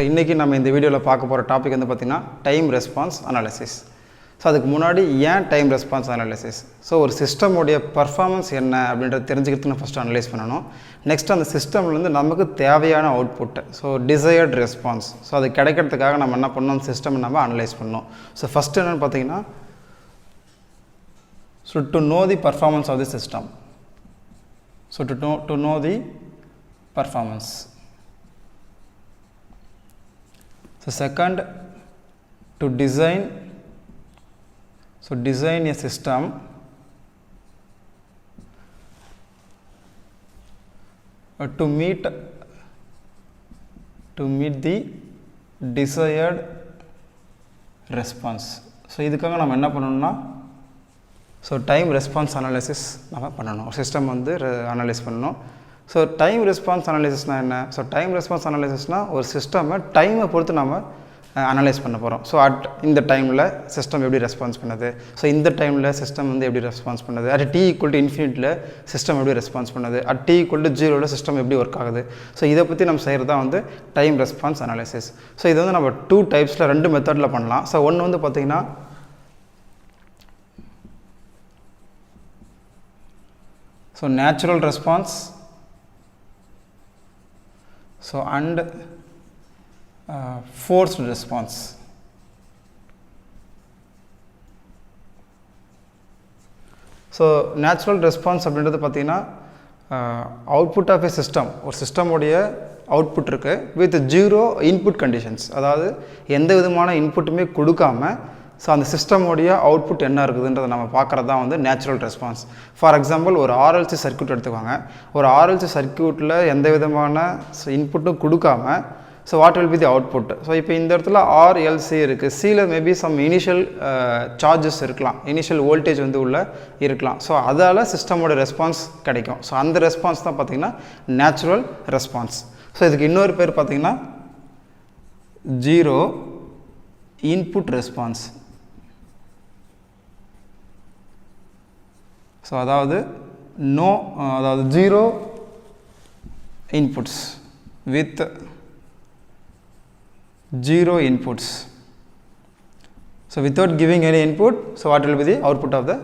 இன்றைக்கி நம்ம இந்த வீடியோவில் பார்க்க போகிற டாபிக் வந்து பார்த்திங்கன்னா டைம் ரெஸ்பான்ஸ் அனாலிசிஸ். ஸோ அதுக்கு முன்னாடி ஏன் டைம் ரெஸ்பான்ஸ் அனாலிசிஸ், ஸோ ஒரு சிஸ்டமுடைய பர்ஃபார்மன்ஸ் என்ன அப்படின்றத தெரிஞ்சுக்கிறதுக்கு நான் ஃபஸ்ட்டு அனலைஸ் பண்ணணும். நெக்ஸ்ட் அந்த சிஸ்டம்லேருந்து நமக்கு தேவையான output, so desired response, so அது கிடைக்கிறதுக்காக நம்ம என்ன பண்ணணும், அந்த சிஸ்டம் நம்ம அனலைஸ் பண்ணணும். ஸோ ஃபஸ்ட்டு என்னென்னு பார்த்தீங்கன்னா, so to know the performance of the system, so to know the performance. So second, to design a system to meet the desired response. So இதுக்காக நம்ம என்ன பண்ணணும்னா, ஸோ டைம் ரெஸ்பான்ஸ் அனாலிசிஸ் நம்ம பண்ணணும், system வந்து analyse பண்ணணும். So time response அனாலிசிஸ்னால் என்ன? So time response அனாலிசிஸ்னால் ஒரு சிஸ்டமை டைமை பொறுத்து நம்ம அனலைஸ் பண்ண போகிறோம். ஸோ இந்த டைமில் சிஸ்டம் எப்படி ரெஸ்பான்ஸ் பண்ணுது, ஸோ இந்த டைமில் சிஸ்டம் வந்து எப்படி ரெஸ்பான்ஸ் பண்ணுது, அட் t = இன்ஃபினிட்டியில் சிஸ்டம் எப்படி ரெஸ்பான்ஸ் பண்ணுது, அட் t = 0ல் சிஸ்டம் எப்படி ஒர்க் ஆகுது. ஸோ இதை பற்றி நம்ம செய்கிறது தான் வந்து டைம் ரெஸ்பான்ஸ் அனாலிசிஸ். ஸோ இது வந்து நம்ம 2 டைப்ஸில் 2 மெத்தடில் பண்ணலாம். ஸோ ஒன்று வந்து பார்த்திங்கன்னா, so natural response, so and forced response. So natural response அப்படின்றது பார்த்தீங்கன்னா, அவுட்புட் ஆஃப் எ சிஸ்டம், ஒரு சிஸ்டமுடைய அவுட்புட் இருக்குது வித் 0 இன்புட் கண்டிஷன்ஸ், அதாவது எந்த விதமான இன்புட்டுமே கொடுக்காம ஸோ அந்த சிஸ்டமுடைய அவுட்புட் என்ன இருக்குதுன்றதை நம்ம பார்க்குறது தான் வந்து நேச்சுரல் ரெஸ்பான்ஸ். ஃபார் எக்ஸாம்பிள், ஒரு ஆர்எல்சி சர்க்யூட் எடுத்துக்கோங்க. ஒரு ஆர்எல்சி சர்க்யூட்டில் எந்த விதமான இன்புட்டும் கொடுக்காம so what will be the output. So இப்போ இந்த இடத்துல ஆர்எல்சி இருக்குது, சியில் மேபி சம் இனிஷியல் சார்ஜஸ் இருக்கலாம், இனிஷியல் வோல்டேஜ் வந்து உள்ளே இருக்கலாம். ஸோ அதால் சிஸ்டமோட ரெஸ்பான்ஸ் கிடைக்கும். ஸோ அந்த ரெஸ்பான்ஸ் தான் பார்த்திங்கன்னா நேச்சுரல் ரெஸ்பான்ஸ். ஸோ இதுக்கு இன்னொரு பேர் பார்த்திங்கன்னா 0 இன்புட் ரெஸ்பான்ஸ். ஸோ அதாவது அதாவது 0 inputs with 0 inputs. So without giving any input, so what will be the output of the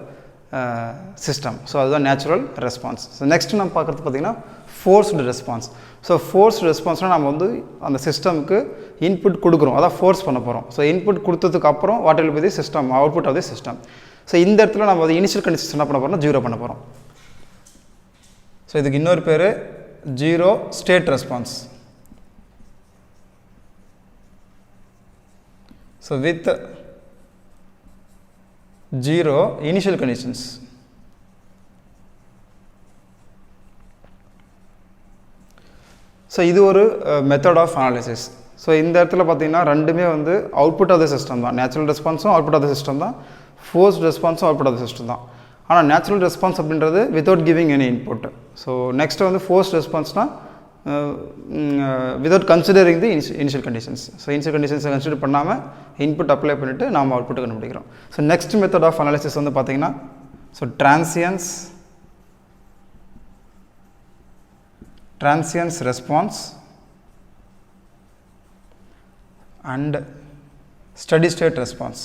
system. So அதுதான் நேச்சுரல் ரெஸ்பான்ஸ். ஸோ நெக்ஸ்ட் நம்ம பார்க்குறது பார்த்திங்கன்னா ஃபோர்ஸ்டு ரெஸ்பான்ஸ். ஸோ ஃபோர்ஸ்டு ரெஸ்பான்ஸ்னால் நம்ம வந்து அந்த சிஸ்டமுக்கு இன்புட் கொடுக்குறோம், அதான் ஃபோர்ஸ் பண்ண போகிறோம். ஸோ இன்புட் கொடுத்ததுக்கு அப்புறம் what will be the system output of the system. So இந்த இடத்துல நம்ம வந்து இனிஷியல் கண்டிஷன்ஸ் என்ன பண்ண போகிறோம்னா 0 பண்ண போகிறோம். ஸோ இதுக்கு இன்னொரு பேர் 0 state response. So with 0 initial conditions. So இது ஒரு மெத்தட் ஆஃப் அனாலிசிஸ். ஸோ இந்த இடத்துல பார்த்தீங்கன்னா ரெண்டுமே வந்து அவுட்புட் ஆஃப் த சிஸ்டம் தான். நேச்சுரல் ரெஸ்பான்ஸும் அவுட்புட் ஆஃப் த சிஸ்டம் தான், ஃபோர்ஸ்ட் ரெஸ்பான்ஸும் அவுட்புட் ஆஃப் த சிஸ்டம் தான். ஆனால் நேச்சுரல் ரெஸ்பான்ஸ் அப்படின்றது without giving any input. So next வந்து ஃபோர்ஸ்ட் ரெஸ்பான்ஸ்னால் without considering the initial conditions. So initial conditions consider பண்ணாமல் இன்புட் அப்ளை பண்ணிவிட்டு நாம் அவுட்புட் கண்டுபிடிக்கிறோம். So next method of analysis வந்து பார்த்திங்கன்னா, so transience response and steady state response.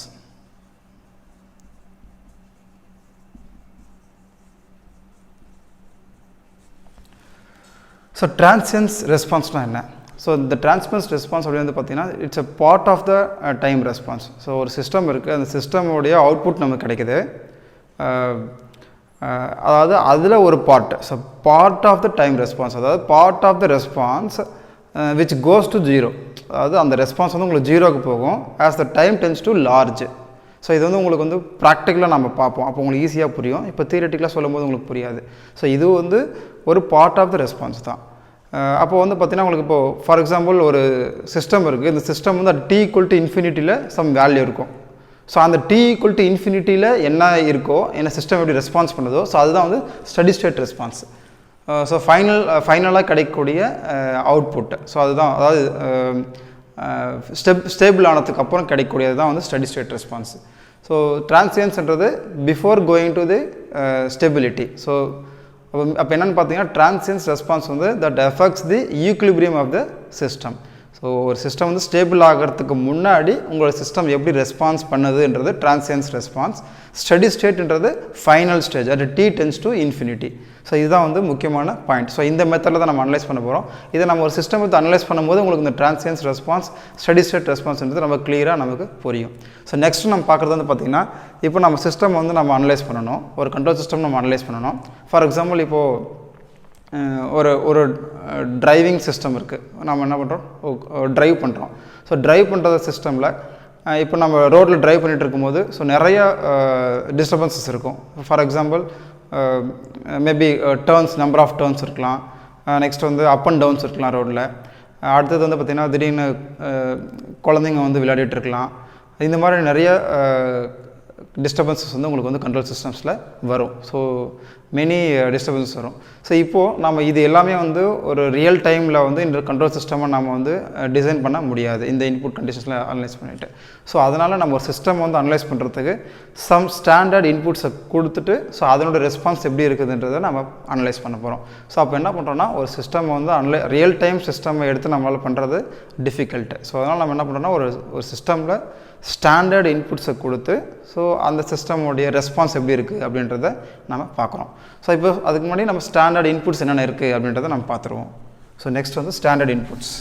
So transients ரெஸ்பான்ஸ்னால் என்ன? ஸோ இந்த டிரான்சியன்ஸ் ரெஸ்பான்ஸ் அப்படி வந்து பார்த்திங்கன்னா, it's a part of the time response. So ஒரு சிஸ்டம் இருக்குது, அந்த சிஸ்டமுடைய அவுட்புட் நமக்கு கிடைக்குது, அதாவது அதில் ஒரு part. So part of the time response, அதாவது part of the response which goes to 0, அதாவது அந்த ரெஸ்பான்ஸ் வந்து உங்களுக்கு 0க்கு போகும் as the time tends to large. So இது வந்து உங்களுக்கு வந்து ப்ராக்டிக்கலாக நம்ம பார்ப்போம், அப்போ உங்களுக்கு ஈஸியாக புரியும். இப்போ தியரிட்டிக்கலாக சொல்லும்போது உங்களுக்கு புரியாது. ஸோ இது வந்து ஒரு பார்ட் ஆஃப் த ரெஸ்பான்ஸ் தான். அப்போ வந்து பார்த்திங்கன்னா உங்களுக்கு இப்போது ஃபார் எக்ஸாம்பிள் ஒரு சிஸ்டம் இருக்குது, இந்த சிஸ்டம் வந்து t = இன்ஃபினிட்டியில் சம் வேல்யூ இருக்கும். ஸோ அந்த t = இன்ஃபினிட்டியில் என்ன இருக்கோ, என்ன சிஸ்டம் எப்படி ரெஸ்பான்ஸ் பண்ணுதோ, ஸோ அதுதான் வந்து ஸ்டடி ஸ்டேட் ரெஸ்பான்ஸ். ஸோ ஃபைனலாக கிடைக்கக்கூடிய அவுட்புட். ஸோ அதுதான், அதாவது ஸ்டேபிள் ஆனதுக்கு அப்புறம் கிடைக்கக்கூடியது தான் வந்து ஸ்டடி ஸ்டேட் ரெஸ்பான்ஸ். ஸோ டிரான்சியன்ஸ்ன்றது before going to the stability. So அப்போ என்னென்னு பார்த்தீங்கன்னா, டிரான்சியன்ஸ் ரெஸ்பான்ஸ் வந்து that effects the equilibrium of the system. So so ஒரு சிஸ்டம் வந்து ஸ்டேபிள் ஆகிறதுக்கு முன்னாடி உங்களோட சிஸ்டம் எப்படி ரெஸ்பான்ஸ் பண்ணுதுன்றது டிரான்சியன்ஸ் ரெஸ்பான்ஸ். ஸ்டெடி ஸ்டேட்ன்றது ஃபைனல் ஸ்டேஜ், அது t tends to infinity. So இதுதான் வந்து முக்கியமான பாயிண்ட். ஸோ இந்த மெத்தடில் தான் நம்ம அனலைஸ் பண்ண போகிறோம். இதை நம்ம ஒரு சிஸ்டம் வந்து அனலைஸ் பண்ணும்போது உங்களுக்கு இந்த டிரான்சியன்ஸ் ரெஸ்பான்ஸ், ஸ்டெடி ஸ்டேட் ரெஸ்பான்ஸ்ன்றது நம்ம கிளியராக நமக்கு புரியும். ஸோ நெக்ஸ்ட் நம்ம பார்க்குறது வந்து பார்த்திங்கன்னா, இப்போ நம்ம சிஸ்டம் வந்து நம்ம அனலைஸ் பண்ணணும், ஒரு கண்ட்ரோல் சிஸ்டம் நம்ம அனலைஸ் பண்ணணும். ஃபார் எக்ஸாம்பிள் இப்போது ஒரு டிரைவிங் சிஸ்டம் இருக்குது, நம்ம என்ன பண்ணுறோம், ட்ரைவ் பண்ணுறோம். ஸோ ட்ரைவ் பண்ணுற சிஸ்டமில் இப்போ நம்ம ரோட்டில் ட்ரைவ் பண்ணிகிட்டு இருக்கும்போது ஸோ நிறையா டிஸ்டர்பன்சஸ் இருக்கும். For example maybe turns, number of turns இருக்கலாம், நெக்ஸ்ட் வந்து அப் அண்ட் டவுன்ஸ் இருக்கலாம் ரோட்டில். அடுத்தது வந்து பார்த்திங்கன்னா திடீர்னு குழந்தைங்க வந்து விளையாடிட்டு இருக்கலாம். இந்த மாதிரி நிறைய டிஸ்டர்பன்சஸ் வந்து உங்களுக்கு வந்து கண்ட்ரோல் சிஸ்டம்ஸில் வரும். ஸோ மெனி டிஸ்டர்பன்சஸ் வரும். ஸோ இப்போது நம்ம இது எல்லாமே வந்து ஒரு ரியல் டைமில் வந்து இந்த கண்ட்ரோல் சிஸ்டமை நம்ம வந்து டிசைன் பண்ண முடியாது, இந்த இன்புட் கண்டிஷன்ஸில் அனலைஸ் பண்ணிவிட்டு. ஸோ அதனால் நம்ம ஒரு சிஸ்டம் வந்து அனலைஸ் பண்ணுறதுக்கு சம் ஸ்டாண்டர்ட் இன்புட்ஸை கொடுத்துட்டு ஸோ அதனோட ரெஸ்பான்ஸ் எப்படி இருக்குதுன்றதை நம்ம அனலைஸ் பண்ண போகிறோம். ஸோ அப்போ என்ன பண்ணுறோன்னா, ஒரு சிஸ்டம் வந்து ரியல் டைம் சிஸ்டமை எடுத்து நம்மளால் பண்ணுறது டிஃபிகல்ட்டு. ஸோ அதனால் நம்ம என்ன பண்ணுறோன்னா, ஒரு சிஸ்டமில் ஸ்டாண்டர்ட் இன்புட்ஸை கொடுத்து ஸோ அந்த சிஸ்டமுடைய ரெஸ்பான்ஸ் எப்படி இருக்குது அப்படின்றத நம்ம பார்க்குறோம். ஸோ இப்போ அதுக்கு முன்னாடி நம்ம ஸ்டாண்டர்ட் இன்புட்ஸ் என்னென்ன இருக்குது அப்படின்றத நம்ம பார்த்துருவோம். ஸோ நெக்ஸ்ட் வந்து standard inputs.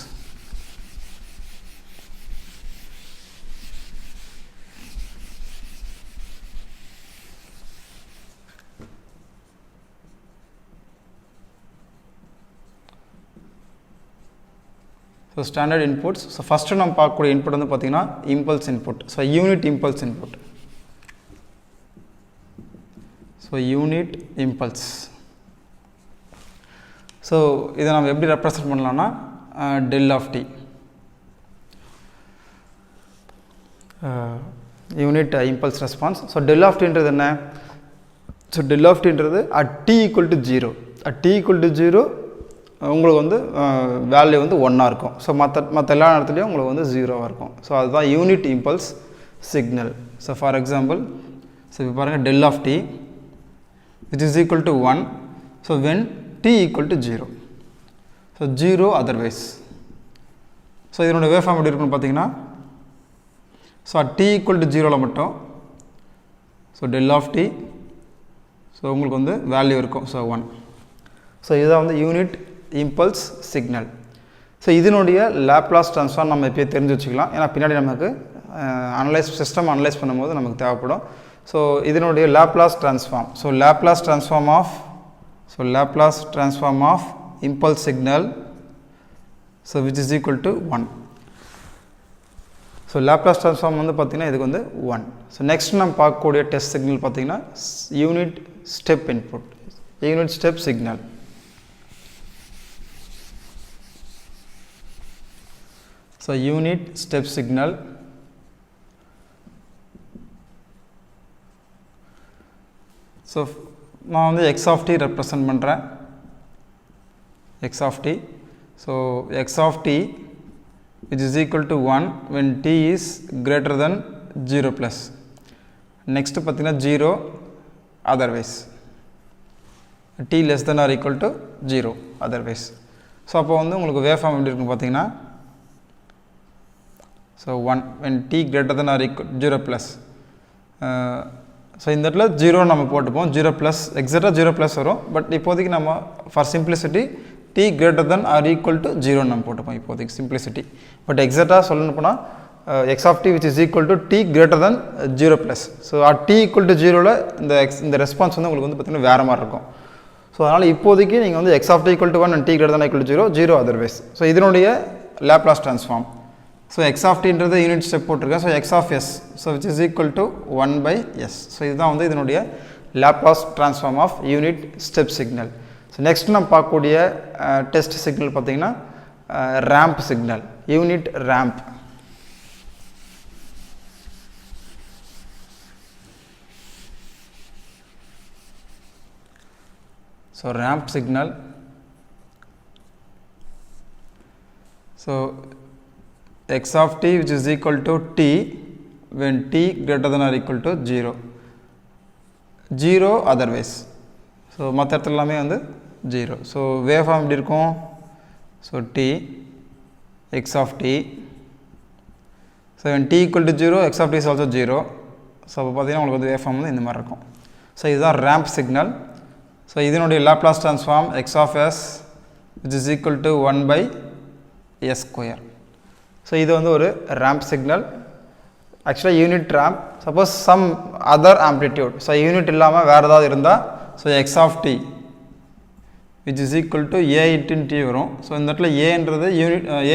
So standard inputs. So first நம்ம பார்க்கக்கூடிய இன்புட் வந்து பார்த்திங்கன்னா impulse input. So unit impulse input. So unit impulse. So இதை நம்ம எப்படி ரெப்ரசன்ட் பண்ணலாம்னா del of t, unit impulse response. So del of டின்றது என்ன? ஸோ டெல் ஆஃப் டின்றது at t equal to 0. At t equal to 0 உங்களுக்கு வந்து value வந்து 1 இருக்கும். ஸோ மற்ற எல்லா நேரத்துலையும் உங்களுக்கு வந்து 0 இருக்கும். ஸோ அதுதான் unit impulse signal. So for example, so இப்போ பாருங்கள், del of t which is equal to 1, so when t equal to 0, so 0 otherwise. So இதனோட வேவ் ஃபார்ம் எப்படி இருக்குன்னு பார்த்தீங்கன்னா, ஸோ t equal to 0ல மட்டும் so del of t so உங்களுக்கு வந்து வேல்யூ இருக்கும், ஸோ 1. ஸோ இதுதான் வந்து யூனிட் இம்பல்ஸ் சிக்னல். ஸோ இதனுடைய லேப்லாஸ் ட்ரான்ஸ்ஃபார்ம் நம்ம இப்போயே தெரிஞ்சு வச்சுக்கலாம், ஏன்னா பின்னாடி நமக்கு சிஸ்டம் அனலைஸ் பண்ணும்போது நமக்கு தேவைப்படும். ஸோ இதனுடைய Laplace transform. So Laplace transform of impulse signal so which is equal to 1. So Laplace transform வந்து பார்த்திங்கன்னா இதுக்கு வந்து 1. ஸோ நெக்ஸ்ட் நம்ம பார்க்கக்கூடிய டெஸ்ட் சிக்னல் பார்த்திங்கன்னா unit step input, unit step signal. So unit step signal. So நான் வந்து x of t represent பண்ணுறேன், x of t. So x of t which is equal to 1 when t is greater than 0 plus. next பார்த்தீங்கன்னா 0 otherwise, t less than or equal to 0 otherwise. So அப்போ வந்து உங்களுக்கு wave form எப்படி இருக்குன்னு பார்த்தீங்கன்னா, so 1 when t greater than or equal 0 plus. So இந்த இடத்துல 0 நம்ம போட்டுப்போம், 0 ப்ளஸ் எக்ஸாக்டாக 0 ப்ளஸ் வரும். பட் இப்போதைக்கு நம்ம for simplicity t greater than or equal to 0 நம்ம போட்டுப்போம் இப்போதைக்கு சிம்பிளிசிட்டி. பட் எக்ஸாக்டாக சொல்லணும் போனால் x of t which is equal to t greater than 0 plus. So t equal to 0ல இந்த ரெஸ்பான்ஸ் வந்து உங்களுக்கு வந்து பார்த்திங்கன்னா வேறு மாதிரி இருக்கும். ஸோ அதனால் இப்போதைக்கு நீங்கள் வந்து x of t equal to 1 and t greater than or equal to 0, 0 otherwise. So இதனுடைய Laplace transform. So x of டின்றது யூனிட் ஸ்டெப் போட்டிருக்கேன். So x of S so which is equal to 1/s. So இதுதான் வந்து இதனுடைய Laplace transform of unit step signal. So next நம்ம பார்க்கக்கூடிய test signal பார்த்திங்கன்னா ramp signal, unit ramp. So ramp signal. So x of t which is equal to t when t greater than or equal to 0, 0 otherwise. So மற்ற இடத்துல எல்லாமே வந்து 0. So wave form எப்படி இருக்கும்? So t x of t. So when t equal to 0, x of t is also 0. So பார்த்தீங்கன்னா உங்களுக்கு வந்து waveform வந்து இந்த மாதிரி இருக்கும். ஸோ இதுதான் ramp signal. ஸோ இதனுடைய Laplace transform x of s which is equal to 1 by s square. So இது வந்து ஒரு ramp signal. Actually unit ramp. Suppose some other amplitude. So unit இல்லாமல் வேறு ஏதாவது இருந்தால் so x of t which is equal to a in t வரும். So இந்த இடத்துல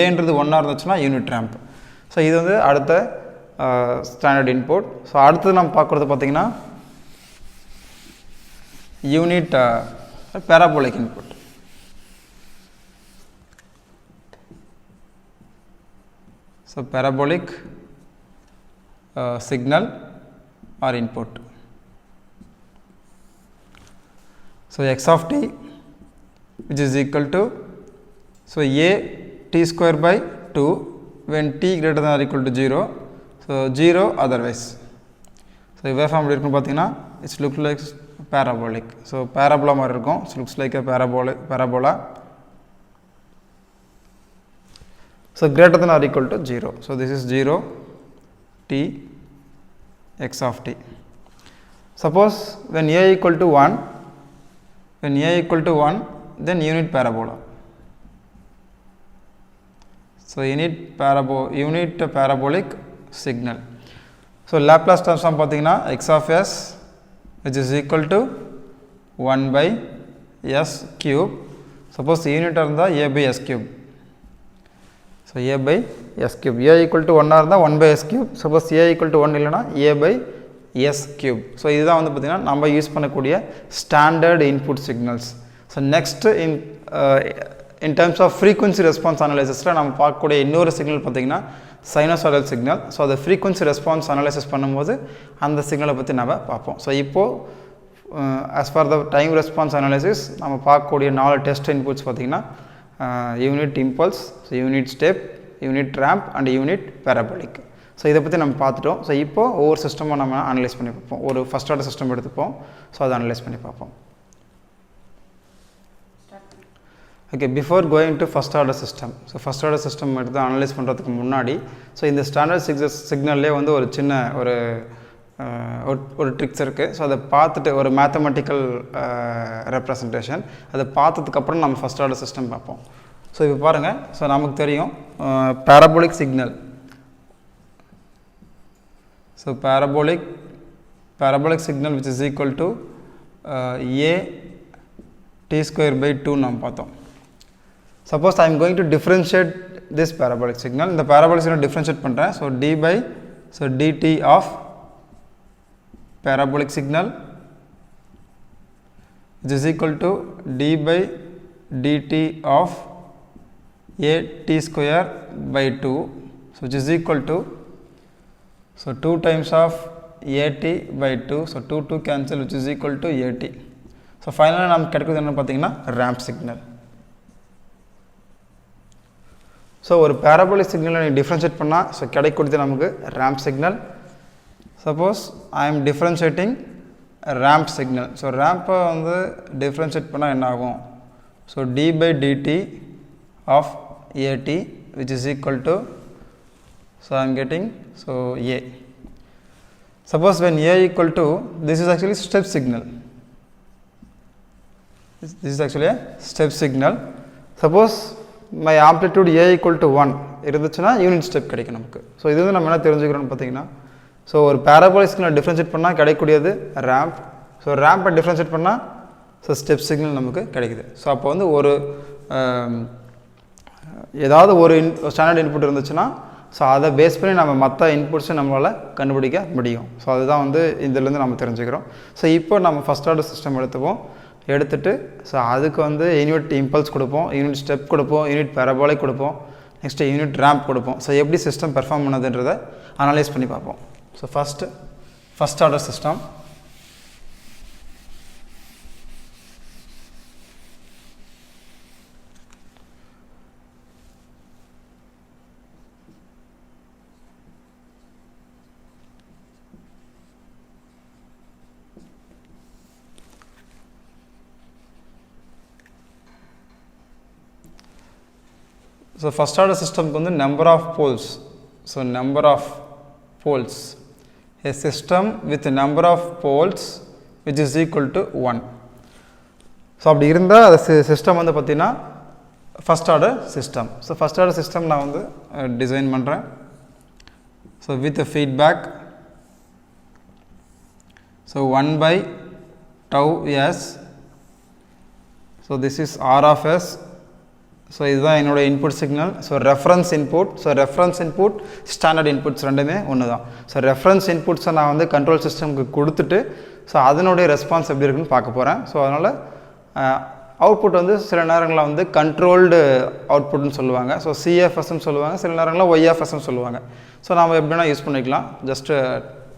ஏன்றது 1 இருந்துச்சுன்னா யூனிட் ரேம்ப். ஸோ இது வந்து அடுத்த ஸ்டாண்டர்ட் இன்புட். ஸோ அடுத்தது நம்ம பார்க்குறது பார்த்திங்கன்னா unit parabolic input. So parabolic signal or input. So x of t which is equal to a t square by 2 when t greater than or equal to 0. So 0 otherwise. So waveform எப்படி இருக்குன்னு பார்த்தீங்கன்னா it's look like parabolic. So parabola மாதிரி இருக்கும். It looks like a parabola. So greater than or equal to 0. So this is 0 t x of t. Suppose when a equal to 1, then unit parabola. So unit parabolic signal. So Laplace transform பார்த்தீங்கன்னா x of s which is equal to 1 by s cube. Suppose unit இருந்தால் a by s cube. So a by s cube. A equal to 1 இருந்தால் 1 by s cube. Suppose a equal to 1 இல்லைனா a by s cube. So இதுதான் வந்து பார்த்தீங்கன்னா நம்ம use பண்ணக்கூடிய standard input signals. So next in terms of frequency response அனலைசிஸில் நம்ம பார்க்கக்கூடிய இன்னொரு சிக்னல் பார்த்தீங்கன்னா சைனோசாய்டல் சிக்னல். ஸோ அதை ஃப்ரீக்வன்சி ரெஸ்பான்ஸ் அனலைசிஸ் பண்ணும்போது அந்த சிக்னலை பற்றி நம்ம பார்ப்போம். ஸோ இப்போது as far the time response analysis நம்ம பார்க்கக்கூடிய 4 டெஸ்ட் இன்புட்ஸ் பார்த்திங்கன்னா unit impulse, unit step, unit ramp and unit parabolic. So இதை பற்றி நம்ம பார்த்துட்டோம். ஸோ இப்போது ஒவ்வொரு சிஸ்டமாக நம்ம அனலைஸ் பண்ணி பார்ப்போம். ஒரு ஃபஸ்ட் ஆர்டர் சிஸ்டம் எடுத்துப்போம். ஸோ அதை அனலைஸ் பண்ணி பார்ப்போம். Okay, before going to first order system. So first order system எடுத்து அனலைஸ் பண்ணுறதுக்கு முன்னாடி ஸோ இந்த ஸ்டாண்டர்ட் சிக்னல்லே வந்து ஒரு சின்ன ஒரு ட்ரிக்ஸ் இருக்குது. ஸோ அதை பார்த்துட்டு ஒரு மேத்தமெட்டிக்கல் ரெப்ரசன்டேஷன் அதை பார்த்ததுக்கப்புறம் நம்ம ஃபஸ்ட் ஆர்டர் சிஸ்டம் பார்ப்போம். ஸோ இப்போ பாருங்கள். ஸோ நமக்கு தெரியும் parabolic signal. So parabolic signal which is equal to a t square by 2 நம்ம பார்த்தோம். Suppose I am going to differentiate this parabolic signal. இந்த parabolic signal differentiate பண்ணுறேன். So dt of parabolic signal which is equal to d by dt of a t square by 2. So which is equal to 2 times of at by 2. So 2 cancel which is equal to at. So finally நமக்கு கிடைக்குது என்ன பார்த்தீங்கன்னா ramp signal. So ஒரு parabolic சிக்னலை நீங்கள் differentiate பண்ணால் so கிடைக்கிறது நமக்கு ramp signal. Suppose I am differentiating ramp signal. So ரேம்பை வந்து டிஃப்ரென்ஷியேட் பண்ணால் என்ன ஆகும்? So d by dt of at which is equal to so I am getting so a. Suppose when a equal to, this is actually step signal. This is actually a step signal. Suppose my amplitude a equal to 1 இருந்துச்சுன்னா unit step கிடைக்கும் நமக்கு. So இது வந்து நம்ம என்ன தெரிஞ்சுக்கிறோம்னு பார்த்தீங்கன்னா so ஒரு parabolic signal differentiate பண்ணால் கிடைக்கக்கூடியது ரேம்ப். ஸோ ரேம்பை டிஃப்ரென்ஷியேட் பண்ணால் ஸோ ஸ்டெப் சிக்னல் நமக்கு கிடைக்குது. ஸோ அப்போ வந்து ஒரு ஏதாவது ஒரு ஸ்டாண்டர்ட் இன்புட் இருந்துச்சுன்னா ஸோ அதை பேஸ் பண்ணி நம்ம மற்ற இன்புட்ஸை நம்மளால் கண்டுபிடிக்க முடியும். ஸோ அதுதான் வந்து இதிலேருந்து நம்ம தெரிஞ்சுக்கிறோம். ஸோ இப்போ நம்ம ஃபஸ்ட் ஆர்டர் சிஸ்டம் எடுத்துகிட்டு ஸோ அதுக்கு வந்து யூனிட் இம்பல்ஸ் கொடுப்போம், யூனிட் ஸ்டெப் கொடுப்போம், யூனிட் பேராபோலிக் கொடுப்போம், நெக்ஸ்ட்டு யூனிட் ரேம்ப் கொடுப்போம். ஸோ எப்படி சிஸ்டம் பெர்ஃபார்ம் பண்ணுதுன்றதை அனலைஸ் பண்ணி பார்ப்போம். So first order system. So first order system ku number of poles. So number of poles, a system with a number of poles which is equal to 1. So அப்படி இருந்தா அது system வந்து பார்த்தீங்கன்னா first order system. So first order system நான் வந்து design பண்ணுறேன். So with feedback, so 1 by tau s. So this is R of S. So இதுதான் என்னோட input signal. So reference input. So reference input standard inputs ரெண்டுமே ஒன்று தான். So reference இன்புட்ஸை நான் வந்து கண்ட்ரோல் சிஸ்டம்க்கு கொடுத்துட்டு ஸோ அதனுடைய ரெஸ்பான்ஸ் எப்படி இருக்குன்னு பார்க்க போகிறேன். ஸோ அதனால் அவுட்புட் வந்து சில நேரங்களில் வந்து கண்ட்ரோல்டு அவுட்புட்னு சொல்லுவாங்க. ஸோ சிஎஃப்எஸ்ன்னு சொல்லுவாங்க, சில நேரங்களில் ஒய்எஃப்எஸ்ன்னு சொல்லுவாங்க. ஸோ நம்ம எப்படின்னா யூஸ் பண்ணிக்கலாம், ஜஸ்ட்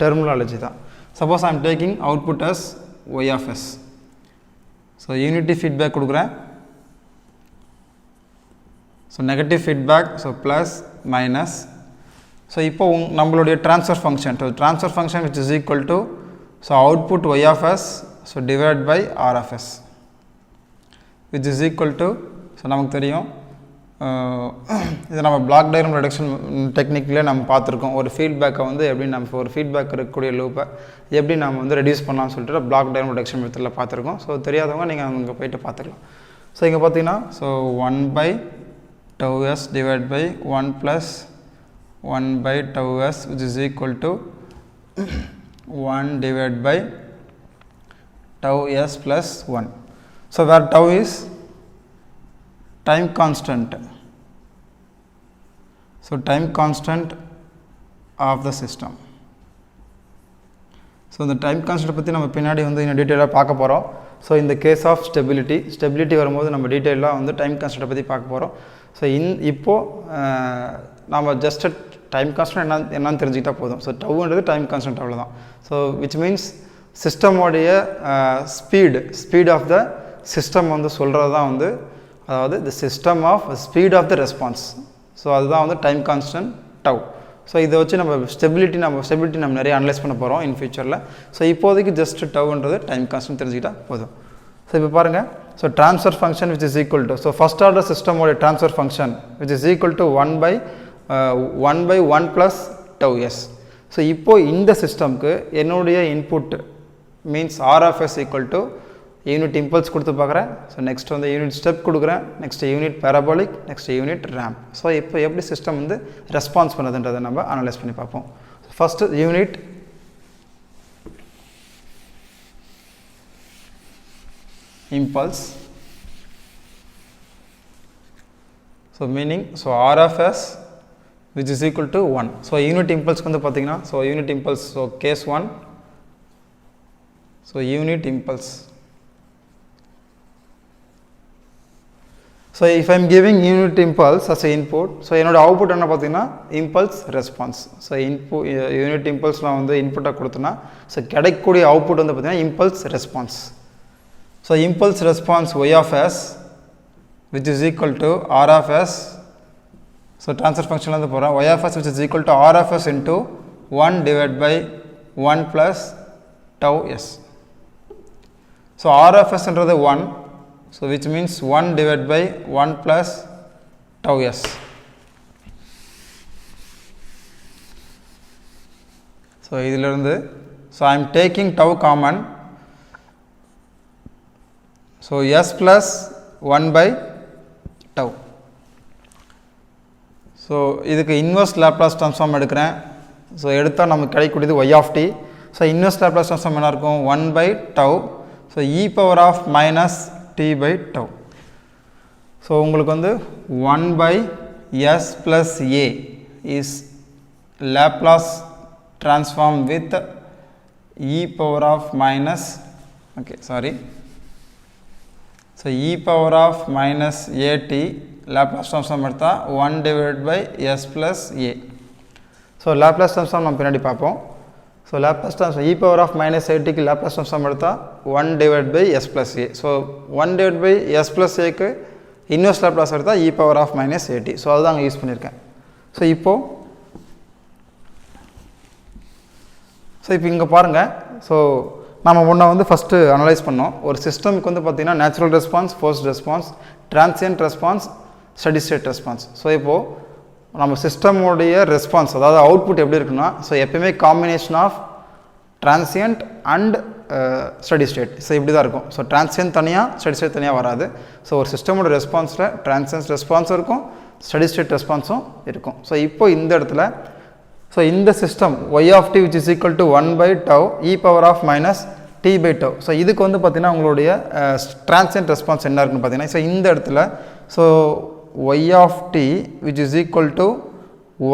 டெர்மினாலஜி தான். Suppose I am taking output as y of s. So unity feedback கொடுக்குறேன். So negative feedback, so plus minus. So இப்போ நம்மளுடைய transfer function, so transfer function which is equal to so output y of s so divide by r of s which is equal to, so நமக்கு தெரியும் இது நம்ம block diagram reduction டெக்னிக்கில் நம்ம பார்த்துருக்கோம். ஒரு ஃபீட்பேக்கை வந்து எப்படி நம்ம ஒரு ஃபீட்பேக் இருக்கக்கூடிய லூப்பை எப்படி நம்ம வந்து ரெடியூஸ் பண்ணலாம்னு சொல்லிட்டு பிளாக் டயக்ராம் ரிடக்ஷன் மெத்தடில் பார்த்துருக்கோம். ஸோ தெரியாதவங்க நீங்கள் அங்கே போய்ட்டு பார்த்துக்கலாம். ஸோ இங்கே பார்த்தீங்கன்னா so 1 by tau s divided by 1 plus 1 by tau s which is equal to 1 divided by tau s plus 1. So where tau is time constant, so time constant of the system. So the time constant பற்றி நம்ம பின்னாடி வந்து இன்னும் டீட்டெயிலாக பார்க்க போகிறோம். So இந்த case of stability வரும்போது நம்ம டீட்டெயிலாக வந்து டைம் கான்ஸ்டன்ட்டை பற்றி பார்க்க போகிறோம். ஸோ இப்போது நம்ம ஜஸ்ட் டைம் கான்ஸ்டன்ட் என்னன்னு தெரிஞ்சுக்கிட்டால் போதும். ஸோ டவுன்றது டைம் கான்ஸ்டன்ட் அவ்வளோதான். ஸோ விச் மீன்ஸ் சிஸ்டமோடைய ஸ்பீட் ஆஃப் த சிஸ்டம் வந்து சொல்கிறது தான் வந்து, அதாவது the system of speed of the response. So அதுதான் வந்து டைம் கான்ஸ்டன்ட் டவ். ஸோ இதை வச்சு நம்ம ஸ்டெபிலிட்டி நம்ம நிறைய அனலைஸ் பண்ண போகிறோம் இன் ஃபியூச்சரில். ஸோ இப்போதைக்கு ஜஸ்ட் டவ்ன்றது டைம் கான்ஸ்டன்ட் தெரிஞ்சுக்கிட்டால் போதும். ஸோ இப்போ பாருங்கள், so transfer function which is equal to, so first order சிஸ்டமோட transfer function which is equal to 1 by 1 plus tau s. So இப்போது இந்த சிஸ்டம்க்கு என்னுடைய input means r of s equal to unit impulse கொடுத்து பார்க்குறேன். ஸோ நெக்ஸ்ட் வந்து யூனிட் ஸ்டெப் கொடுக்குறேன், next unit parabolic, next unit ramp. So இப்போ எப்படி சிஸ்டம் வந்து ரெஸ்பான்ஸ் பண்ணுறதுன்றதை நம்ம அனலைஸ் பண்ணி பார்ப்போம். First unit impulse. So meaning so r of s which is equal to 1. So unit இம்பல்ஸ்க்கு வந்து பார்த்தீங்கன்னா so unit impulse, so case 1, so unit impulse. So if I'm giving unit impulse as input, so என்னோட output என்ன பார்த்தீங்கன்னா impulse response. So unit impulse நான் வந்து இன்புட்டாக கொடுத்தேன்னா ஸோ கிடைக்கக்கூடிய அவுட்புட் வந்து பார்த்தீங்கன்னா impulse response. So impulse response y of s which is equal to r of S. So transfer ஃபங்க்ஷன்லேருந்து போகிறேன், y of s which is equal to r of s into 1 divided by 1 plus tau s. So r of எஸ்ன்றது 1, so which means 1 divided by 1 plus tau s. So இதிலிருந்து so I am taking tau common, so s plus 1 by tau. So இதுக்கு inverse Laplace transform எடுக்கிறேன். So எடுத்தால் நமக்கு கிடைக்கக்கூடியது y of t. So inverse Laplace transform என்ன இருக்கும், 1 by tau. So e power of minus t by tau. So உங்களுக்கு வந்து 1 by s plus a is Laplace transform with e power of minus, okay, sorry. So e power of minus at Laplace transform எடுத்தா 1 divided by s plus a. So Laplace transform நம்ம பின்னாடி பார்ப்போம். So Laplace transform e power of minus at க்கு Laplace transform எடுத்தா 1 divided by s plus a. So 1 divided by s plus a க்கு inverse Laplace எடுத்தா e power of minus at. So அதுதான் அங்க use பண்ணியிருக்கேன். So இப்போ இங்கே பாருங்கள். ஸோ நம்ம முன்னே வந்து ஃபஸ்ட்டு அனலைஸ் பண்ணோம். ஒரு சிஸ்டமுக்கு வந்து பார்த்திங்கன்னா natural response, forced response, transient response, study state response. So இப்போது நம்ம சிஸ்டமோடைய ரெஸ்பான்ஸ் அதாவது அவுட்புட் எப்படி இருக்குன்னா, ஸோ எப்பயுமே combination of transient and steady state. So இப்படி தான் இருக்கும். ஸோ டிரான்சியன்ட் தனியாக ஸ்டடி ஸ்டேட் தனியாக வராது. ஸோ ஒரு சிஸ்டமோட ரெஸ்பான்ஸில் டிரான்சியன்ட் ரெஸ்பான்ஸும் இருக்கும், ஸ்டடி ஸ்டேட் ரெஸ்பான்ஸும் இருக்கும். ஸோ இப்போ இந்த இடத்துல ஸோ இந்த system y of t which is equal to 1 by tau e power of minus t by tau. So இதுக்கு வந்து பார்த்திங்கன்னா உங்களுடைய டிரான்சியன்ட் ரெஸ்பான்ஸ் என்ன இருக்குன்னு பார்த்தீங்கன்னா, ஸோ இந்த இடத்துல so y of t which is equal to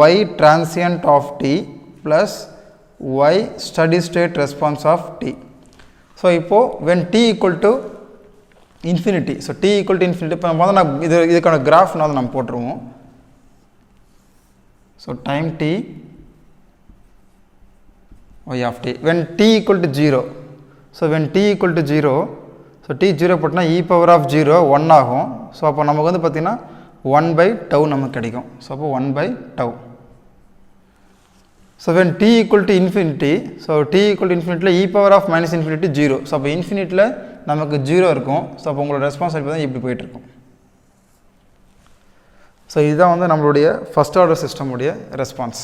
y transient of t plus y steady state response of t. So இப்போது when t equal to infinity, so t equal to infinity இப்போ நம்ம நான் இதுக்கான graph நம்ம போட்டுருவோம். So time t y of t when t equal to 0. So when t equal to 0, so t 0 போட்டோன்னா e power of 0 1 ஆகும். So அப்போ நமக்கு வந்து பார்த்திங்கன்னா 1 by tau நமக்கு கிடைக்கும். ஸோ அப்போ 1 by tau. So when t equal to infinity, so t equal to infinity e power of minus infinity 0. So அப்போ இன்ஃபினிட்டியில் நமக்கு 0 இருக்கும். ஸோ அப்போ உங்களோட ரெஸ்பான்ஸ் தான் இப்படி போயிட்டுருக்கும். ஸோ இதுதான் வந்து நம்மளுடைய ஃபஸ்ட் ஆர்டர் சிஸ்டமுடைய ரெஸ்பான்ஸ்.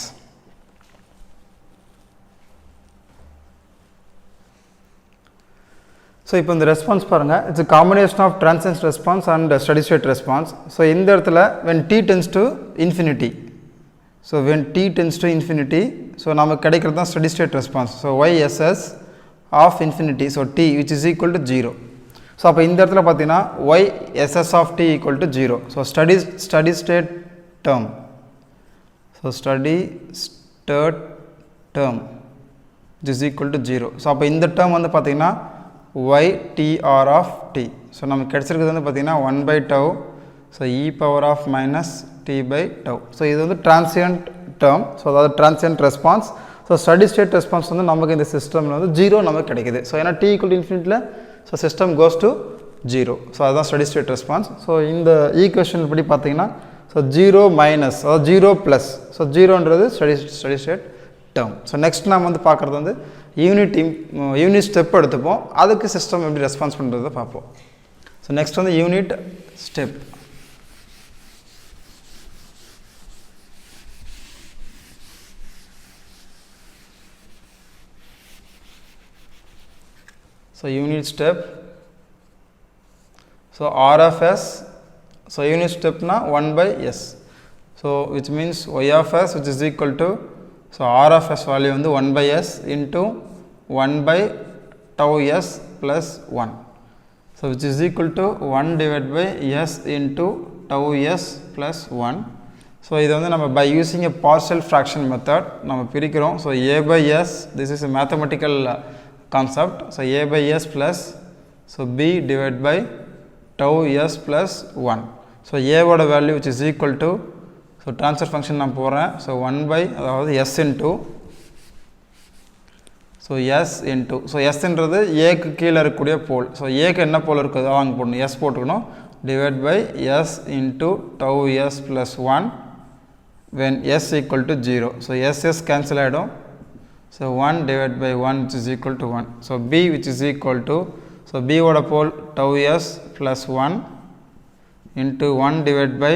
ஸோ இப்போ இந்த ரெஸ்பான்ஸ் பாருங்கள், it's a combination of transient response and steady state response. So இந்த இடத்துல when t tends to infinity, so when t tends to infinity, so நமக்கு கிடைக்கிறது தான் steady state response. So y(ss) of infinity, so t which is equal to 0. So அப்போ இந்த இடத்துல பார்த்தீங்கன்னா y(ss) of t equal to 0. So steady state term, so steady state term which is equal to 0. So அப்போ இந்த term வந்து பார்த்தீங்கன்னா y tr of t. So நமக்கு கிடைச்சிருக்கிறது வந்து பார்த்திங்கன்னா 1 by tau, so e power of minus t by tau. So இது வந்து transient term, so அதாவது transient response. So steady state response வந்து நமக்கு இந்த சிஸ்டமில் வந்து 0 நமக்கு கிடைக்குது. ஸோ ஏன்னா t equal to infinity, so system goes to 0. So அதுதான் ஸ்டடி ஸ்டேட் ரெஸ்பான்ஸ். ஸோ இந்த ஈக்குவேஷன் படி பார்த்தீங்கன்னா ஸோ 0 மைனஸ் அதாவது 0 ப்ளஸ், ஸோ 0ன்றது steady state term. So next நாம் வந்து பார்க்குறது வந்து யூனிட் ஸ்டெப் எடுத்துப்போம், அதுக்கு சிஸ்டம் எப்படி ரெஸ்பான்ஸ் பண்ணுறதை பார்ப்போம். ஸோ நெக்ஸ்ட் வந்து unit step. So unit step, so R of S, so unit ஸ்டெப்னா 1 by S. So which means y of S which is equal to, so R of S value வந்து 1 by S into 1 by tau S plus 1. So which is equal to 1 divided by S into tau S plus 1. So இதை வந்து நம்ம by using a partial fraction method நம்ம பிரிக்கிறோம். So A by S, this is a mathematical concept. So A by S plus, so B divided by tau S plus 1. So A ஓட value which is equal to, so transfer function நான் போடுறேன். So 1 by அதாவது S into, so S into, so Sன்றது ஏக்கு கீழே இருக்கக்கூடிய போல். So ஏக்கு என்ன போல் இருக்குதோ அங்கே போடணும், S போட்டுக்கணும். Divide by S into tau S plus 1 when S equal to 0. So S cancel ஆகிடும். So 1 divided by 1 which is equal to 1. So B which is equal to, so B ஓட போல் tau S plus 1 into 1 divided by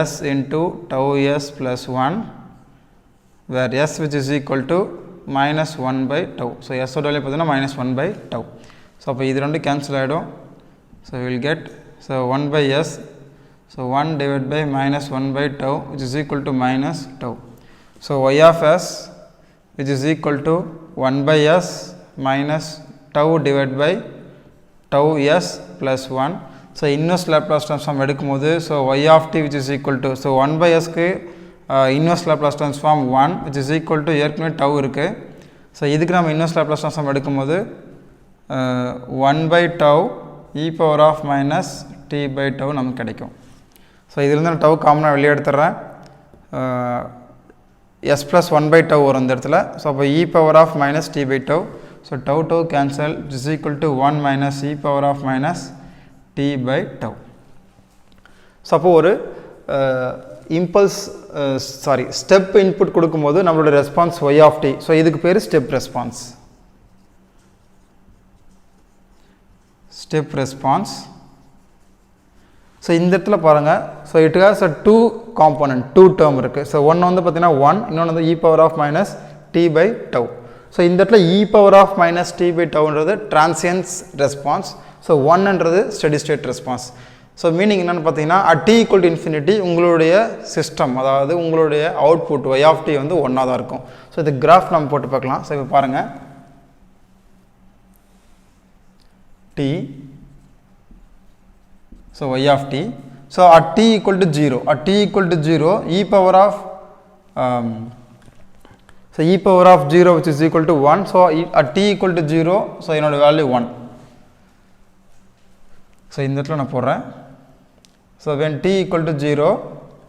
S into tau S plus 1 where S which is equal to minus 1 by tau. So S ஓட value பார்த்தீங்கன்னா minus 1 by tau. So அப்போ இது ரெண்டு cancel ஆகிடும். So we'll get, so 1 by S, so 1 divided by minus 1 by tau which is equal to minus tau. So y of S which is equal to 1 by S minus tau divided by tau S plus 1. So inverse Laplace transform எடுக்கும்போது so y of t which is equal to, so 1 by Sக்கு inverse Laplace transform 1 which is equal to ஏற்கனவே tau இருக்குது. So இதுக்கு நம்ம inverse Laplace transform எடுக்கும்போது 1 by tau e power of minus t by tau நமக்கு கிடைக்கும். So இதிலிருந்து நான் tau காமனாக வெளியே எடுத்துடுறேன். S plus 1 by tau வரும் இந்த இடத்துல. ஸோ அப்போ e power of minus t by tau. So tau cancel which is equal to 1 minus e power of minus t by tau. So அப்போ ஒரு இம்பல்ஸ் ஸ்டெப் இன்புட் கொடுக்கும்போது நம்மளோட response y of t. So இதுக்கு பேர் step response. Step response. So இந்த இடத்துல பாருங்கள், so it has a 2 component, 2 term இருக்குது. ஸோ ஒன்று வந்து பார்த்தீங்கன்னா 1, இன்னொன்று வந்து e power of minus t by tau. So இந்த இடத்துல e power of minus t by டவ்ன்றது டிரான்சியன்ஸ் ரெஸ்பான்ஸ், ஸோ 1ன்றது steady state response. So meaning என்னென்னு பார்த்தீங்கன்னா at t equal to infinity உங்களுடைய சிஸ்டம், அதாவது உங்களுடைய அவுட்புட் y of t வந்து 1ஆக தான் இருக்கும். ஸோ இது கிராஃப் நம்ம போட்டு பார்க்கலாம். ஸோ இப்போ பாருங்கள், t, so y of t, so at t equal to 0, at t equal to 0, e power of so e power of 0 which is equal to 1, so at t equal to 0, so என்னோட value 1. so இந்த இடத்துல நான் போடுறேன். so when t equal to 0,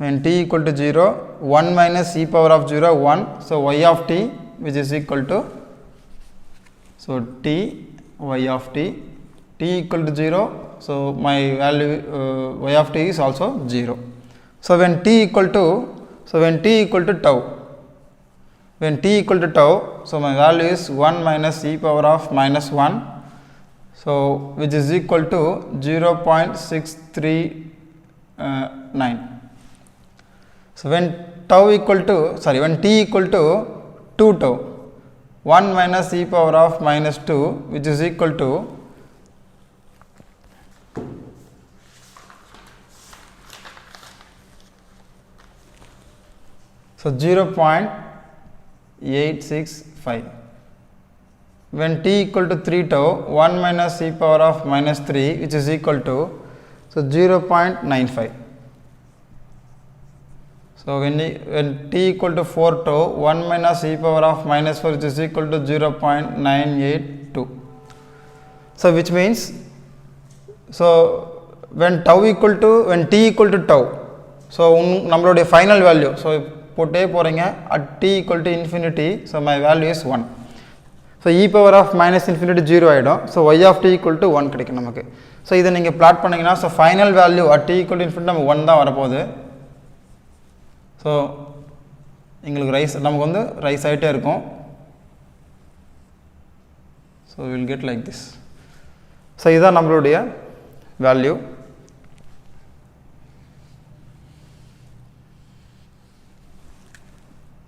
when t equal to 0, 1 minus e power of 0, 1, so y of t which is equal to, so t y of t, t equal to 0, so my value y of t is also 0. so when t equal to, so when t equal to tau, when t equal to tau, so my value is 1 minus e power of minus 1, so which is equal to 0.639. so when tau equal to, sorry, when t equal to 2 tau, 1 minus e power of minus 2 which is equal to, so 0.865. when t equal to 3 tau, 1 minus e power of minus 3 which is equal to, so 0.95. so when t equal to 4 tau, 1 minus e power of minus 4 which is equal to 0.982. so which means, so when tau equal to, when t equal to tau, so நம்மளுடைய final value, so போட்டே போகிறீங்க at t equal to infinity, so my value is 1. so e power of minus infinity 0 ஆகிடும். so y of t equal to 1 கிடைக்கும் நமக்கு. So இதை நீங்கள் plot பண்ணிங்கன்னா, so final value at t equal to infinity நம்ம 1 தான் வரப்போகுது. So எங்களுக்கு நமக்கு வந்து ரைஸ் ஆகிட்டே இருக்கும். So will get like this. So இதுதான் நம்மளுடைய வேல்யூ.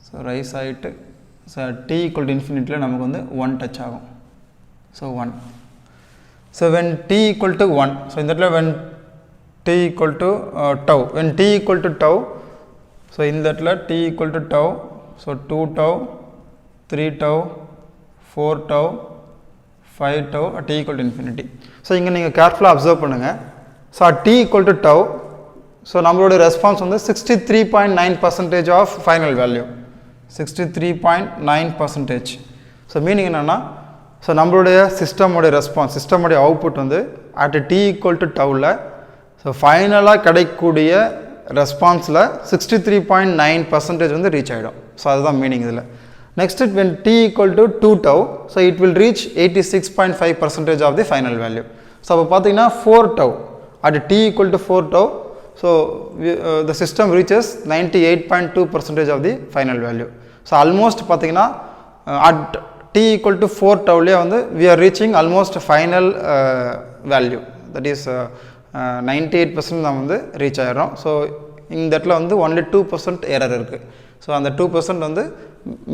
ஸோ ரைஸ் ஆகிட்டு, so t equal to infinity நமக்கு வந்து 1 டச் ஆகும். So 1. So when t equal to 1, so இந்த இடத்துல when t equal to tau, when t equal to tau, so இந்த இடத்துல t equal to tau, so 2 tau, 3 tau, 4 tau, 5 tau at t equal to infinity. So இங்கே நீங்கள் கேர்ஃபுல்லாக observe பண்ணுங்கள். So at t equal to tau, so நம்மளோட response வந்து 63.9% of final value, 63.9%. So meaning என்னென்னா, so நம்மளுடைய சிஸ்டமோடைய ரெஸ்பான்ஸ், சிஸ்டமோடைய அவுட்புட் வந்து அட் t equal to tauவில், ஸோ ஃபைனலாக கிடைக்கக்கூடிய ரெஸ்பான்ஸில் 63.9% வந்து ரீச் ஆகிடும். ஸோ அதுதான் மீனிங் இதில். Next when t equal to 2 tau, so it will reach 86.5% of the final value. So அப்போ பார்த்தீங்கன்னா 4 tau at t equal to 4 tau, so the system reaches 98.2% of the final value. so almost பாத்தீங்கன்னா at t equal to 4 tau ல வந்து we are reaching almost final value, that is 98% நாம் வந்து reach ஆயிரோம். So இந்த இடத்துல வந்து only 2% error இருக்குது. So அந்த 2% வந்து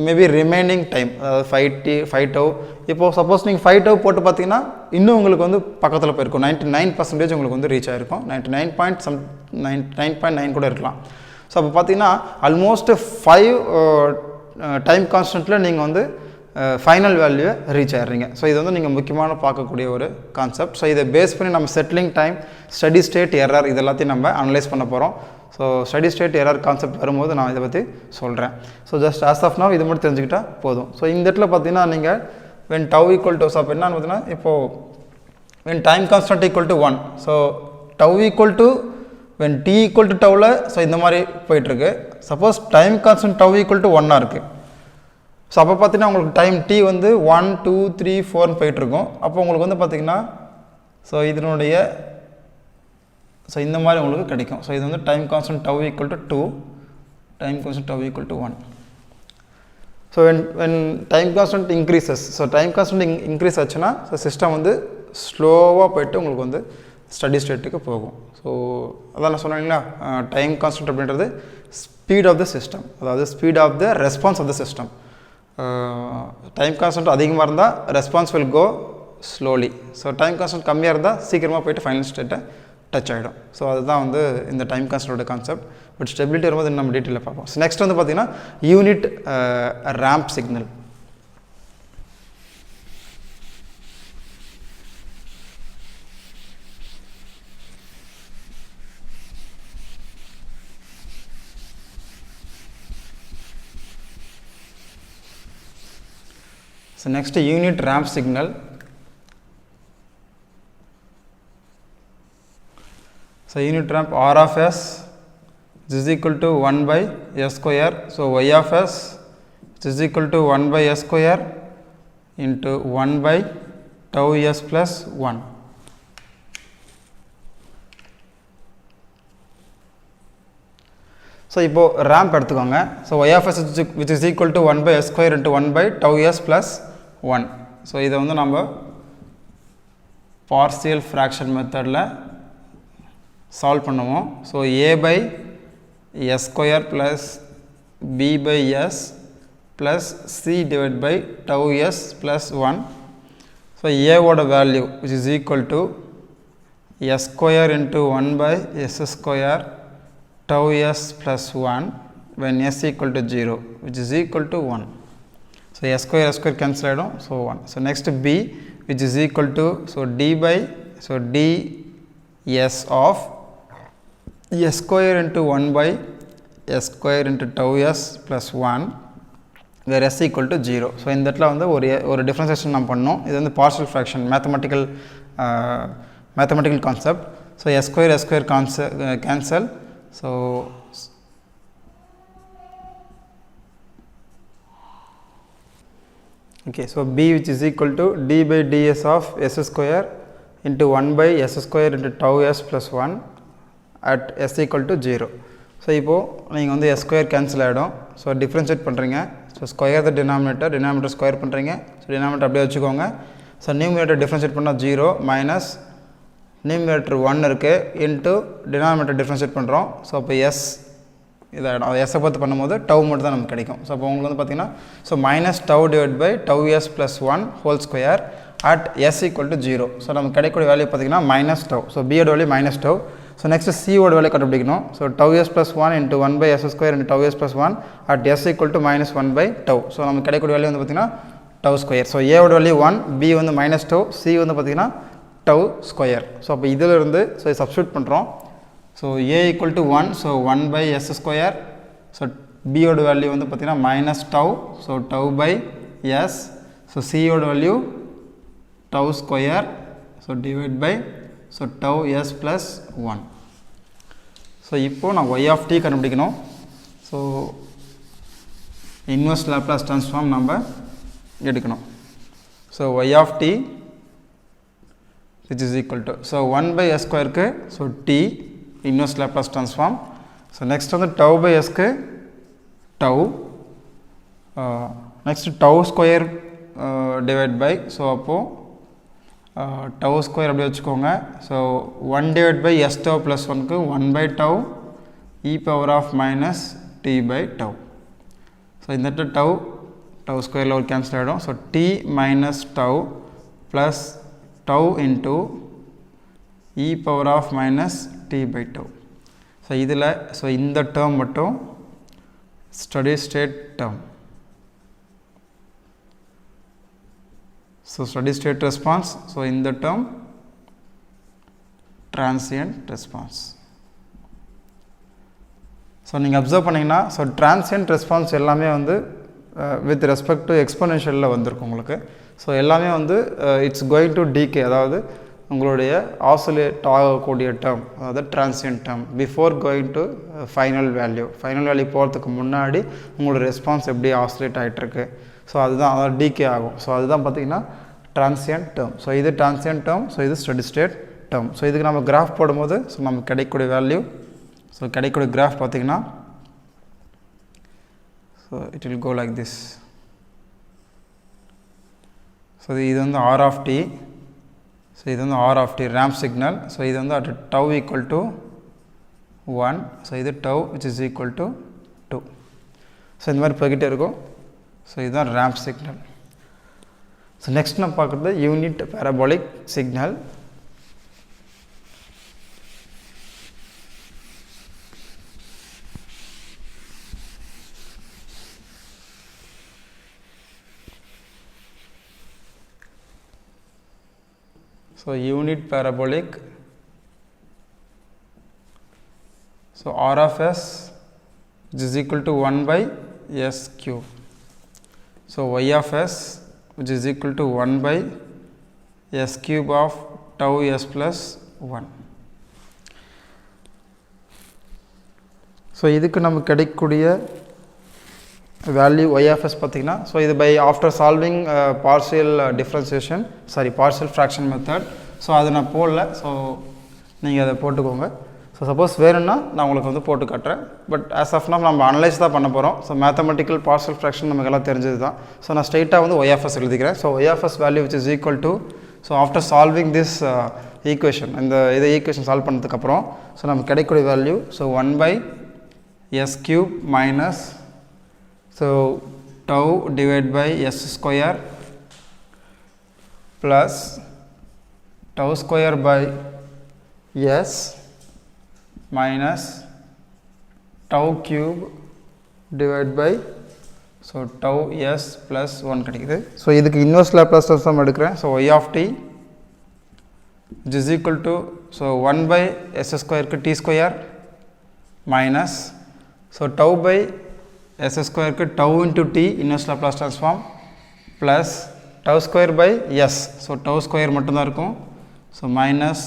மேபி ரிமைனிங் டைம், அதாவது 5 tau. இப்போது சப்போஸ் நீங்கள் 5 tau போட்டு பார்த்தீங்கன்னா இன்னும் உங்களுக்கு வந்து பக்கத்தில் போயிருக்கும், 99% உங்களுக்கு வந்து ரீச் ஆகிருக்கும், 99.9 கூட இருக்கலாம். ஸோ அப்போ பார்த்தீங்கன்னா ஆல்மோஸ்ட் 5 டைம் கான்ஸ்டன்ட்டில் நீங்கள் வந்து ஃபைனல் வேல்யூவை ரீச் ஆகிடுறீங்க. ஸோ இது வந்து நீங்கள் முக்கியமான பார்க்கக்கூடிய ஒரு கான்செப்ட். ஸோ இதை பேஸ் பண்ணி நம்ம settling time, steady state error, இது எல்லாத்தையும் நம்ம அனலைஸ் பண்ண போகிறோம். So steady state error concept வரும்போது நான் இதை பற்றி சொல்கிறேன். So just as of now இது மட்டும் தெரிஞ்சுக்கிட்டால் போதும். ஸோ இந்த இடத்துல பார்த்தீங்கன்னா நீங்கள் when tau equal to, so அப்போ என்னன்னு பார்த்தீங்கன்னா இப்போது when time constant equal to 1, so tau equal to when t equal to tauவில், ஸோ இந்த மாதிரி போயிட்டுருக்கு. Suppose time constant tau equal to 1 இருக்குது. ஸோ அப்போ பார்த்தீங்கன்னா உங்களுக்கு டைம் t வந்து 1, 2, 3, 4 போயிட்டுருக்கும். அப்போ உங்களுக்கு வந்து பார்த்திங்கன்னா ஸோ இதனுடைய ஸோ இந்த மாதிரி உங்களுக்கு கிடைக்கும். ஸோ இது வந்து time constant tau equal to 2, time constant tau equal to 1. So when time constant increases, so time constant increase ஆச்சுன்னா ஸோ சிஸ்டம் வந்து ஸ்லோவாக போய்ட்டு உங்களுக்கு வந்து ஸ்டடி ஸ்டேட்டுக்கு போகும். ஸோ அதான் நான் சொன்னீங்களா, டைம் கான்ஸ்டன்ட் அப்படின்றது ஸ்பீட் ஆஃப் த சிஸ்டம், அதாவது speed of the response of the system. Time constant அதிகமாக இருந்தால் response will go slowly. So time constant கம்மியாக இருந்தால் சீக்கிரமாக போய்ட்டு ஃபைனல் ஸ்டேட்டை டச் ஆகிடும். ஸோ அதுதான் வந்து இந்த டைம் கான்ஸ்டன்டோட கான்செப்ட். பட் ஸ்டெபிலிட்டி வரும்போது நம்ம டீட்டெயிலில் பார்ப்போம். ஸோ நெக்ஸ்ட் வந்து பார்த்திங்கன்னா unit ramp signal. So next unit ramp signal. So unit ramp R of s is equal to 1 by s square. So y of s is equal to 1 by s square into 1 by tau s plus 1. So இப்போ ramp எடுத்துக்கோங்க. So y of s which is equal to 1 by s square into 1 by tau s plus 1. So இதை வந்து நம்ம partial fraction மெத்தடில் solve பண்ணுவோம். So a by s square plus b by s plus c divided by tau s plus 1. So a ஓட value which is equal to s square into 1 by s square tau s plus 1 when s equal to 0 which is equal to 1. So s square cancel ஆகிடும். So 1. So next b which is equal to d by d s of s square into 1 by s square into tau s plus 1 where s equal to 0. So இந்த இடத்துல வந்து ஒரு differentiation நம்ம பண்ணோம். இது வந்து partial fraction mathematical concept. So s square cancel. So okay, so b which is equal to d by ds of s square into 1 by s square into tau s plus 1 at s equal to 0. So இப்போது நீங்கள் வந்து s square cancel ஆகிடும். So differentiate பண்ணுறீங்க. So square த denominator square பண்ணுறீங்க. So denominator அப்படியே வச்சுக்கோங்க. So numerator differentiate பண்ணால் 0 minus numerator 1 இருக்குது இன்ட்டு டினாமினேட்டர் டிஃப்ரென்ஷியேட் பண்ணுறோம். ஸோ அப்போ எஸ் இதாகிடும். எஸ்ஸை பார்த்து பண்ணும்போது டவு மட்டும் தான் நமக்கு கிடைக்கும். ஸோ அப்போ உங்களுக்கு வந்து பார்த்திங்கன்னா so minus tau divide by tau s plus 1 whole square at s equal to 0. So நமக்கு கிடைக்கக்கூடிய வேல்யூ பார்த்திங்கன்னா மைனஸ் டவு. ஸோ பியோட value minus tau. So next சியோட வேல்யூ கண்டுபிடிக்கணும். So tau s plus 1 into 1 by s square into tau s plus 1 at s equal to minus 1 by tau. So நமக்கு கிடைக்கக்கூடிய value வந்து பார்த்திங்கன்னா tau square. So ஏவோட value 1, B வந்து minus tau, C வந்து பார்த்திங்கன்னா டவு ஸ்கொயர். ஸோ அப்போ இதிலிருந்து ஸோ சப்ஸ்டியூட் பண்ணுறோம். So a equal to 1, so 1 by s square. So பியோட வேல்யூ வந்து பார்த்திங்கன்னா minus tau, so tau by s. So சியோட value tau square, so divide by so tau s plus 1. So இப்போது நான் y of t கண்டுபிடிக்கணும். So inverse Laplace transform நம்ம எடுக்கணும். So y of t which is equal to so 1 by s square க்கு so t inverse Laplace transform. So next வந்து tau by s க்கு tau, next tau square divide by so அப்போ tau square அப்படியே வச்சுக்கோங்க. so 1 divided by s tau plus 1 க்கு 1 by tau e power of minus t by tau. so இந்த tau square ஒரு cancel ஆகிடும். so t minus tau plus tau into e power of minus t by tau. So இதில் so இந்த term மட்டும் study state term. So steady state response. So இந்த term transient response. So நீங்கள் observe பண்ணிங்கன்னா so transient response எல்லாமே வந்து with respect to எக்ஸ்போனென்ஷியலில் வந்திருக்கும் உங்களுக்கு. ஸோ எல்லாமே வந்து இட்ஸ் கோயிங் டு டிகே, அதாவது உங்களுடைய ஆசிலேட் ஆகக்கூடிய டேர்ம், அதாவது transient term before going to final value போகிறதுக்கு முன்னாடி உங்களோட ரெஸ்பான்ஸ் எப்படி ஆசிலேட் ஆகிட்டுருக்கு. ஸோ அதுதான் அதாவது டிகே ஆகும். ஸோ அதுதான் பார்த்திங்கன்னா டிரான்சியன்ட் டேர்ம். ஸோ இது டிரான்சியன்ட் டேர்ம், ஸோ இது ஸ்டடி ஸ்டேட் டேர்ம். ஸோ இதுக்கு நம்ம கிராஃப் போடும்போது ஸோ நமக்கு கிடைக்கக்கூடிய வேல்யூ, ஸோ கிடைக்கக்கூடிய கிராஃப் பார்த்திங்கன்னா so it will go like this. So இது வந்து ஆர் ஆஃப் டி. ஸோ இது வந்து r of t ramp signal. So இது வந்து at tau equal to 1. So இது tau which is equal to 2. So இந்த மாதிரி போய்கிட்டே இருக்கும். ஸோ இதுதான் ramp signal. ஸோ நெக்ஸ்ட் நம்ம பார்க்குறது unit parabolic signal. So unit parabolic, so r of s which is equal to 1 by s cube. So y of s which is equal to 1 by s cube of tau s plus 1. So இதுக்கு நமக்கு கிடைக்கக்கூடிய value y of s பார்த்தீங்கன்னா, so இது by after solving partial differentiation partial fraction method. So அது நான் போடல, so நீங்கள் அதை போட்டுக்கோங்க. ஸோ சப்போஸ் வேணும்னா நான் உங்களுக்கு வந்து போட்டு காட்டுறேன். பட் ஆஸ் ஆஃப் நம்ம அனலைஸ் தான் பண்ண போகிறோம். ஸோ மேத்தமெட்டிக்கல் பார்ஷியல் ஃப்ராக்ஷன் நமக்கு எல்லாம் தெரிஞ்சது தான். ஸோ நான் ஸ்ட்ரைட்டாக வந்து y of s எழுதிக்கிறேன். So y of s value which is equal to, so after solving this equation, இதை ஈக்குவேஷன் சால்வ் பண்ணதுக்கப்புறம் ஸோ நமக்கு கிடைக்கக்கூடிய value, so 1 by s cube minus so tau divided by s square plus tau square by s minus tau cube divided by so tau s plus 1 கிடைக்குது. So இதுக்கு inverse Laplace transform எடுக்கிறேன். So y of t which is equal to, so 1 by s square க்கு t square minus so tau by s square க்கு tau into t inverse Laplace transform plus tau square by s, so tau square மட்டும் தான் இருக்கும். so minus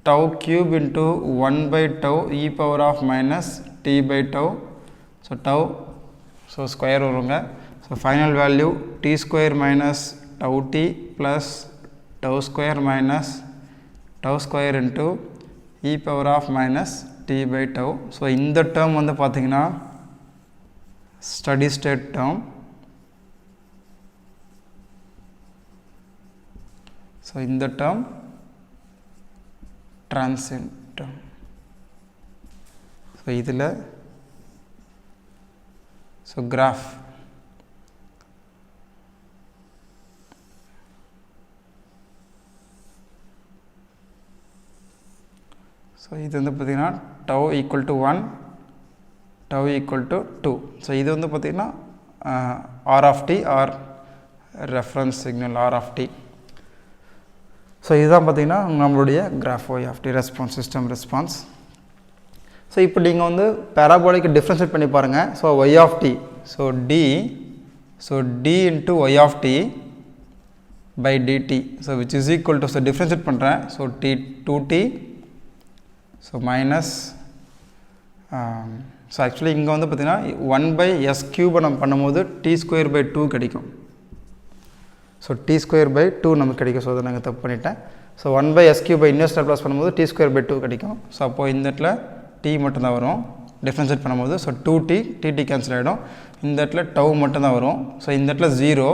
tau cube into 1 by tau e power of minus t by tau, so tau so square வருங்க. so final value t square minus tau t plus tau square minus tau square into e power of minus t by tau. so இந்த term வந்து பார்த்தீங்கன்னா steady state term. So in the term transient term. So idhula so graph so இது வந்து பார்த்தீங்கன்னா tau equal to 1, tau equal to 2. So இது வந்து பார்த்திங்கன்னா r of t or reference signal r of t. So இதுதான் பார்த்திங்கன்னா நம்மளுடைய graph y of t response, system response. So இப்போ நீங்கள் வந்து parabolic differentiate பண்ணி பாருங்கள். So y of t, so d into y of t by dt, so which is equal to, so differentiate பண்ணுறேன். So t 2t, so minus so actually இங்கே வந்து பார்த்திங்கன்னா 1 by s cube நம்ம பண்ணும்போது t square by 2 கிடைக்கும். So t square by 2 நமக்கு கிடைக்கும். So அதை நாங்கள் தப்பு பண்ணிட்டேன். So 1 by s cube by inverse Laplace பண்ணும்போது t square by 2 கிடைக்கும். ஸோ அப்போது இந்த இடத்துல t மட்டும்தான் வரும் டிஃப்ரென்ஷியேட் பண்ணும்போது. ஸோ 2t tt கேன்சல் ஆகிடும். இந்த இடத்துல tau மட்டும்தான் வரும். ஸோ இந்த இடத்துல 0,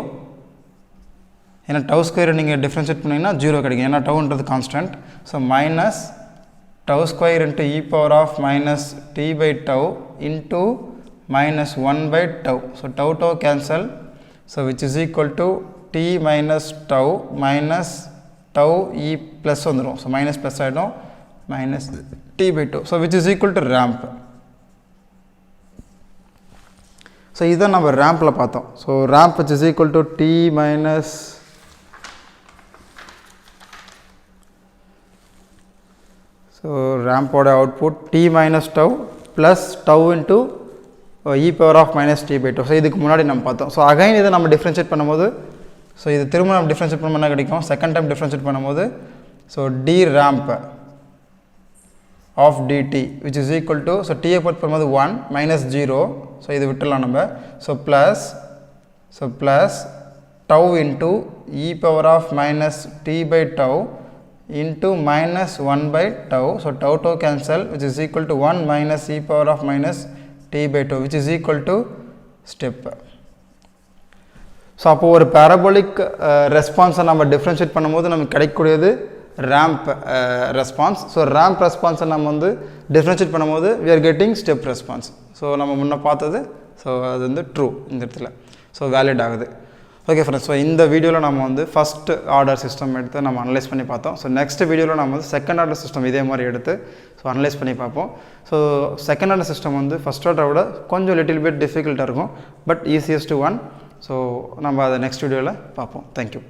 ஏன்னா tau ஸ்கொயரை நீங்கள் டிஃப்ரென்ஷியேட் பண்ணிங்கன்னா 0 கிடைக்கும், ஏன்னா tauன்றது constant. So minus tau square into e power of minus t by tau into minus 1 by tau. So tau cancel, so which is equal to t minus tau minus tau e plus வந்துரும். So minus plus ஆகிடும், minus t by 2, so which is equal to ramp. So இதுதான் நம்ம rampல பார்த்தோம். So ramp which is equal to t minus so ramp ஓட output t minus tau plus tau into e power of minus t by 2. So இதுக்கு முன்னாடி நம்ம பார்த்தோம். So again இதை நம்ம டிஃப்ரென்ஷியேட் பண்ணும்போது, ஸோ இது திரும்ப நம்ம டிஃப்ரென்ஷியேட் பண்ணும்போது என்ன கிடைக்கும், செகண்ட் டைம் டிஃப்ரென்ஷியேட் பண்ணும்போது so d ramp of dt which is equal to, so t பொறுத்து பண்ணும்போது 1 minus 0, ஸோ இது விட்டுடலாம் நம்ம. So plus tau into e power of minus t by tau into minus 1 by tau. So tau cancel, which is equal to 1 minus e power of minus t by 2, which is equal to step. So அப்போது ஒரு parabolic ரெஸ்பான்ஸை நம்ம differentiate பண்ணும்போது நமக்கு கிடைக்கக்கூடியது ramp response. So ramp ரெஸ்பான்ஸை நம்ம வந்து டிஃப்ரென்ஷியேட் பண்ணும்போது we are getting step response. So நம்ம முன்னே பார்த்தது ஸோ அது வந்து ட்ரூ இந்த இடத்துல. ஸோ வேலிட் ஆகுது. ஓகே ஃப்ரெண்ட்ஸ், ஸோ இந்த வீடியோவில் நம்ம வந்து ஃபஸ்ட் ஆர்டர் சிஸ்டம் எடுத்து நம்ம அனலைஸ் பண்ணி பார்த்தோம். ஸோ நெக்ஸ்ட் வீடியோவில் நம்ம வந்து செகண்ட் ஆர்டர் சிஸ்டம் இதே மாதிரி எடுத்து ஸோ அனலைஸ் பண்ணி பார்ப்போம். ஸோ செகண்ட் ஆர்டர் சிஸ்டம் வந்து ஃபஸ்ட் ஆர்டரை விட கொஞ்சம் லிட்டில் பிட் டிஃபிகல்ட்டாக இருக்கும், பட் ஈஸியஸ்ட் ஒன். ஸோ நம்ம அதை நெக்ஸ்ட் வீடியோவில் பார்ப்போம். தேங்க்யூ.